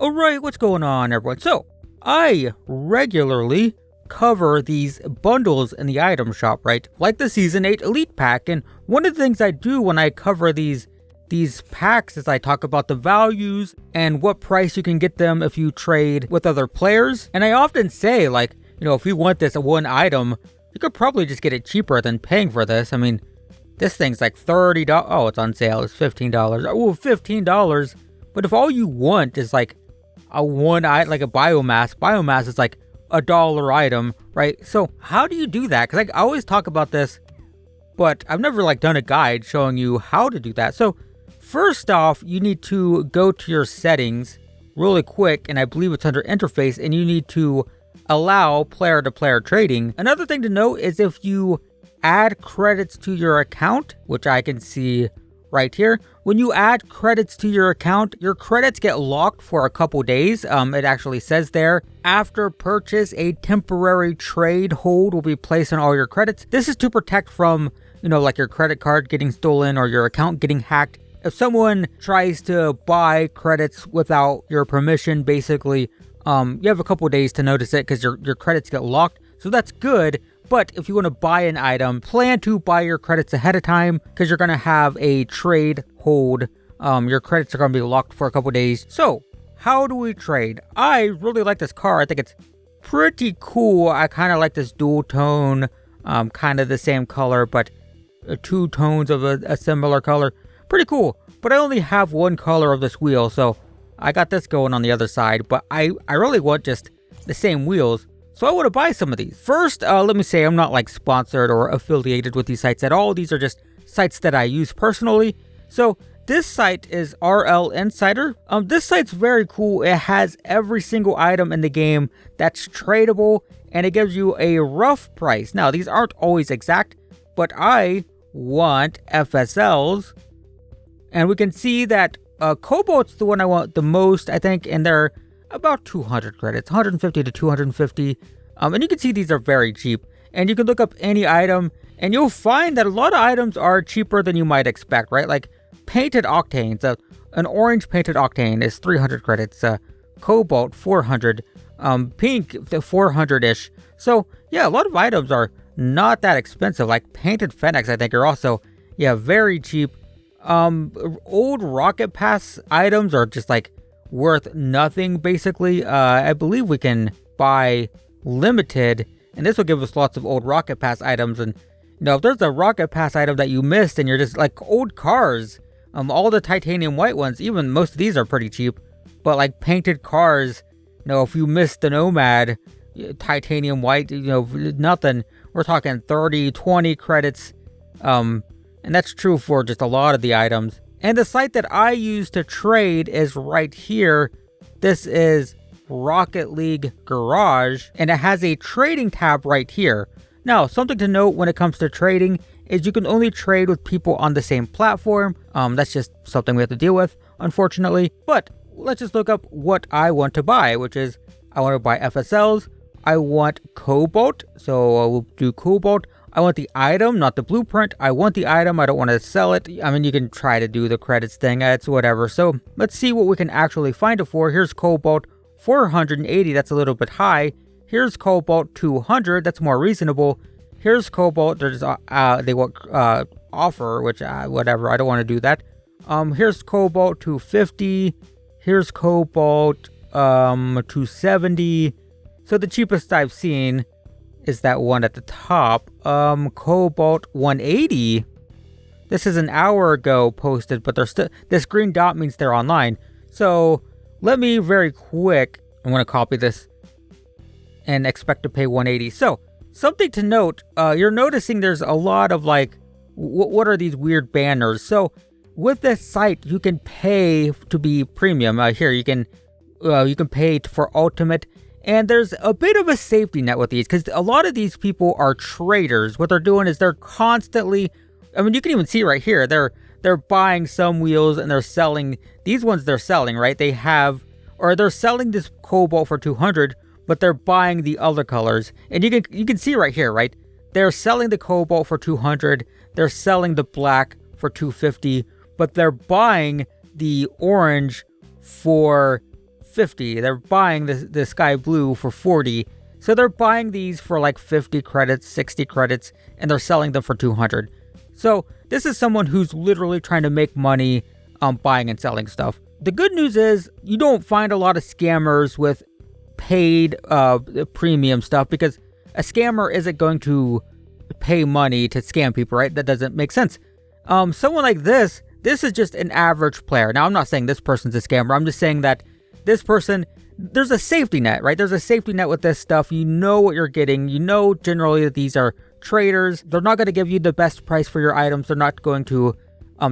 Alright, what's going on, everyone? So, I regularly cover these bundles in the item shop, right? Like the Season 8 Elite Pack, and one of the things I do when I cover these packs is I talk about the values and what price you can get them if you trade with other players. And I often say, like, if you want this one item, you could probably just get it cheaper than paying for this. I mean, this thing's like $30. Oh, it's on sale. It's $15. Oh, $15. But if all you want is like a biomass is like $1 item, right? So how do you do that? Because I always talk about this, but I've never done a guide showing you how to do that. So first off, you need to go to your settings really quick, and I believe it's under interface, and you need to allow player-to-player trading. Another thing to note is if you add credits to your account, which I can see right here. When you add credits to your account, your credits get locked for a couple days. It actually says there, after purchase, a temporary trade hold will be placed on all your credits. This is to protect from, like your credit card getting stolen or your account getting hacked. If someone tries to buy credits without your permission, basically, you have a couple days to notice it because your credits get locked. So that's good. But if you want to buy an item, plan to buy your credits ahead of time because you're going to have a trade hold. Your credits are going to be locked for a couple days. So, how do we trade? I really like this car. I think it's pretty cool. I kind of like this dual tone, kind of the same color, but two tones of a similar color. Pretty cool. But I only have one color of this wheel, so I got this going on the other side. But I really want just the same wheels. So I want to buy some of these. First, let me say I'm not sponsored or affiliated with these sites at all. These are just sites that I use personally. So this site is RL Insider. This site's very cool. It has every single item in the game that's tradable, and it gives you a rough price. Now, these aren't always exact, but I want FSLs, and we can see that Cobalt's the one I want the most, I think, and they're about 200 credits, 150 to 250. And you can see these are very cheap. And you can look up any item, and you'll find that a lot of items are cheaper than you might expect, right? Like painted octanes. An orange painted octane is 300 credits. Cobalt, 400. Pink, 400-ish. So, yeah, a lot of items are not that expensive. Like painted Fennecs, I think, are also, very cheap. Old Rocket Pass items are just worth nothing, basically. I believe we can buy limited, and this will give us lots of old Rocket Pass items. And if there's a Rocket Pass item that you missed and you're just old cars, all the titanium white ones, even most of these are pretty cheap, but painted cars, if you missed the Nomad titanium white, nothing, we're talking 30, 20 credits. And that's true for just a lot of the items. And the site that I use to trade is right here. This is Rocket League Garage, and it has a trading tab right here. Now, something to note when it comes to trading is you can only trade with people on the same platform. That's just something we have to deal with, unfortunately. But let's just look up what I want to buy, which is I want to buy FSLs. I want Cobalt, so we'll do Cobalt. I want the item, not the blueprint. I want the item. I don't want to sell it. I mean, you can try to do the credits thing. It's whatever. So let's see what we can actually find it for. Here's Cobalt, 480. That's a little bit high. Here's Cobalt, 200. That's more reasonable. Here's Cobalt. There's they want offer, which whatever. I don't want to do that. Here's Cobalt, 250. Here's Cobalt, 270. So the cheapest I've seen is that one at the top. Cobalt 180. This is an hour ago posted, but they're still, this green dot means they're online. So let me very quick, I'm going to copy this and expect to pay 180. So something to note, you're noticing there's a lot of what are these weird banners? So with this site, you can pay to be premium. Here, you can pay for ultimate. And there's a bit of a safety net with these because a lot of these people are traders. What they're doing is they're constantly, I mean, you can even see right here, they're buying some wheels and they're selling, these ones they're selling, right? They're selling this Cobalt for 200, but they're buying the other colors. And you can see right here, right? They're selling the Cobalt for 200, they're selling the black for 250, but they're buying the orange for 50. They're buying the Sky Blue for 40. So they're buying these for like 50 credits, 60 credits, and they're selling them for 200. So this is someone who's literally trying to make money buying and selling stuff. The good news is you don't find a lot of scammers with paid premium stuff, because a scammer isn't going to pay money to scam people, right? That doesn't make sense. Someone like this is just an average player. Now, I'm not saying this person's a scammer. I'm just saying that this person, there's a safety net, right? There's a safety net with this stuff. You know what you're getting. You know generally that these are traders. They're not going to give you the best price for your items. They're not going to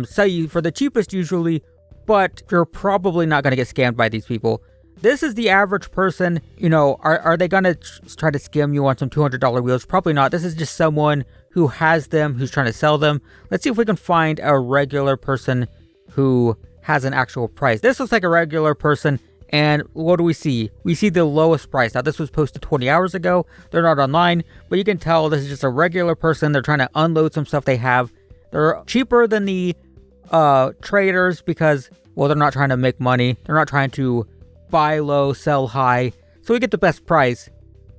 sell you for the cheapest usually, but you're probably not going to get scammed by these people. This is the average person. You know, are they going to try to scam you on some $200 wheels? Probably not. This is just someone who has them, who's trying to sell them. Let's see if we can find a regular person who has an actual price. This looks like a regular person, and what do we see? We see the lowest price. Now, this was posted 20 hours ago. They're not online, but you can tell this is just a regular person. They're trying to unload some stuff they have. They're cheaper than the traders because, well, they're not trying to make money. They're not trying to buy low, sell high. So we get the best price,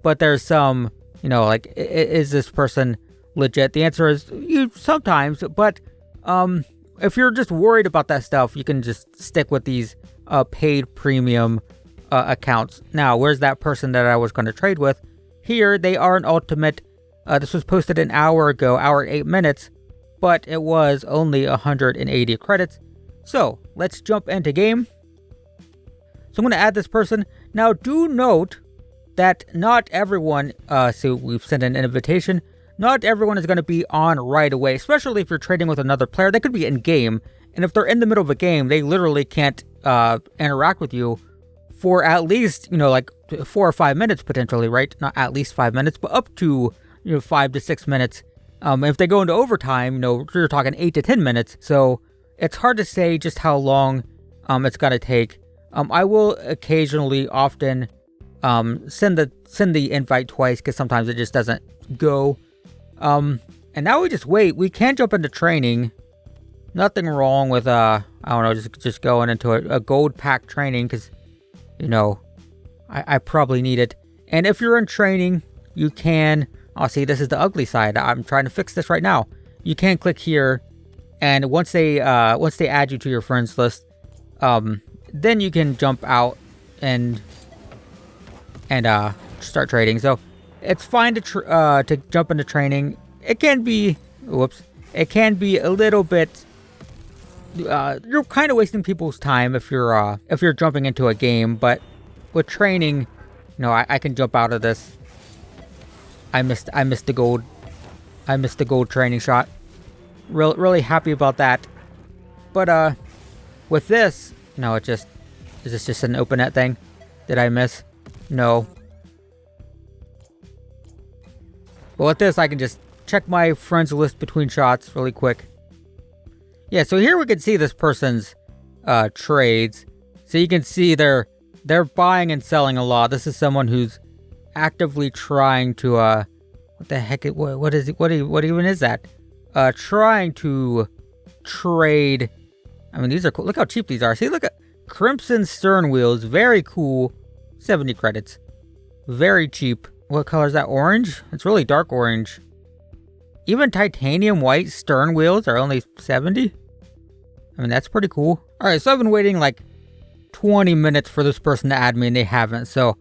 but there's some, you know, like, is this person legit? The answer is sometimes, but if you're just worried about that stuff, you can just stick with these paid premium accounts. Now, where's that person that I was going to trade with? Here, they are an ultimate. This was posted an hour ago, hour and 8 minutes, but it was only 180 credits. So let's jump into game. So I'm going to add this person. Now, do note that not everyone, so we've sent an invitation. Not everyone is going to be on right away, especially if you're trading with another player. They could be in game, and if they're in the middle of a game, they literally can't interact with you for at least, you know, like 4 or 5 minutes potentially, right? Not at least 5 minutes, but up to, you know, 5 to 6 minutes. If they go into overtime, you know, you're talking 8 to 10 minutes. So it's hard to say just how long it's going to take. I will occasionally, often send the invite twice, because sometimes it just doesn't go. And now we just wait. We can jump into training. Nothing wrong with I don't know, just going into a gold pack training, because, you know, I probably need it. And if you're in training, you can. Oh, see, this is the ugly side. I'm trying to fix this right now. You can click here, and once they add you to your friends list, then you can jump out and start trading. So it's fine to jump into training. It can be, it can be a little bit. You're kind of wasting people's time if you're jumping into a game. But with training, you know, I can jump out of this. I missed the gold. I missed the gold training shot. Really happy about that. But with this, no, is this just an open net thing? Did I miss? No. But with this, I can just check my friends list between shots really quick. Yeah, so here we can see this person's trades. So you can see they're buying and selling a lot. This is someone who's actively trying to what the heck? What is it? What even is that? Trying to trade. I mean, these are cool. Look how cheap these are. See, look at Crimson Stern Wheels. Very cool. 70 credits. Very cheap. What color is that? Orange? It's really dark orange. Even titanium white stern wheels are only 70. I mean, that's pretty cool. Alright, so I've been waiting like 20 minutes for this person to add me, and they haven't. So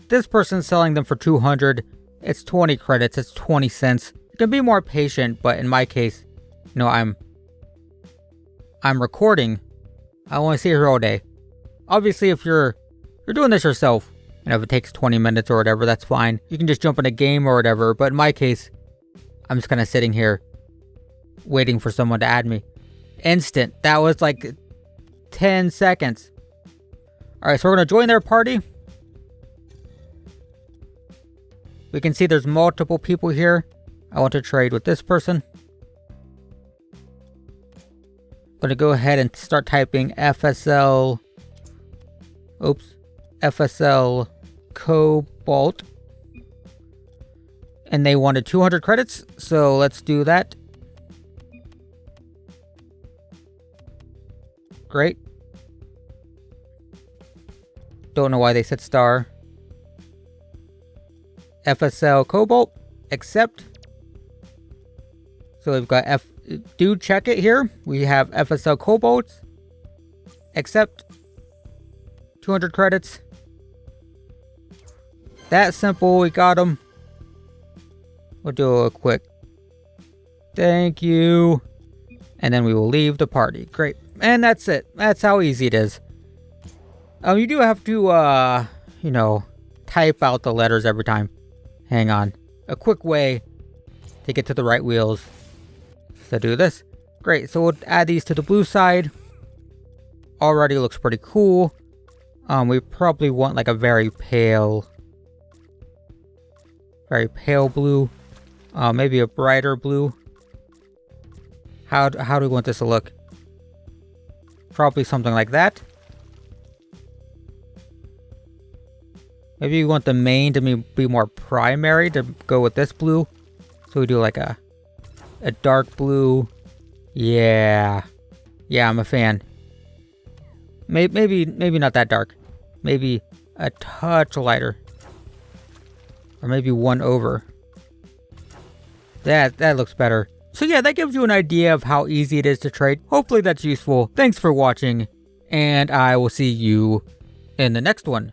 this person's selling them for 200. It's 20 credits. It's 20 cents. You can be more patient, but in my case, you know, I'm recording. I want to sit here all day. Obviously, if you're doing this yourself, and if it takes 20 minutes or whatever, that's fine. You can just jump in a game or whatever. But in my case, I'm just kind of sitting here waiting for someone to add me. Instant. That was like 10 seconds. Alright, so we're going to join their party. We can see there's multiple people here. I want to trade with this person. I'm going to go ahead and start typing FSL. FSL Cobalt. And they wanted 200 credits, so let's do that. Great. Don't know why they said star. FSL Cobalt. Accept. So we've got do check it here. We have FSL Cobalt. Accept. 200 credits. That simple. We got them. We'll do a quick thank you. And then we will leave the party. Great. And that's it. That's how easy it is. You do have to, you know, type out the letters every time. Hang on. A quick way to get to the right wheels. So do this. Great. So we'll add these to the blue side. Already looks pretty cool. We probably want like a very pale blue. Maybe a brighter blue. How do we want this to look? Probably something like that. Maybe you want the main to be more primary, to go with this blue. So we do like a dark blue. Yeah. Yeah, I'm a fan. Maybe not that dark. Maybe a touch lighter. Or maybe one over. That looks better. So yeah, that gives you an idea of how easy it is to trade. Hopefully that's useful. Thanks for watching, and I will see you in the next one.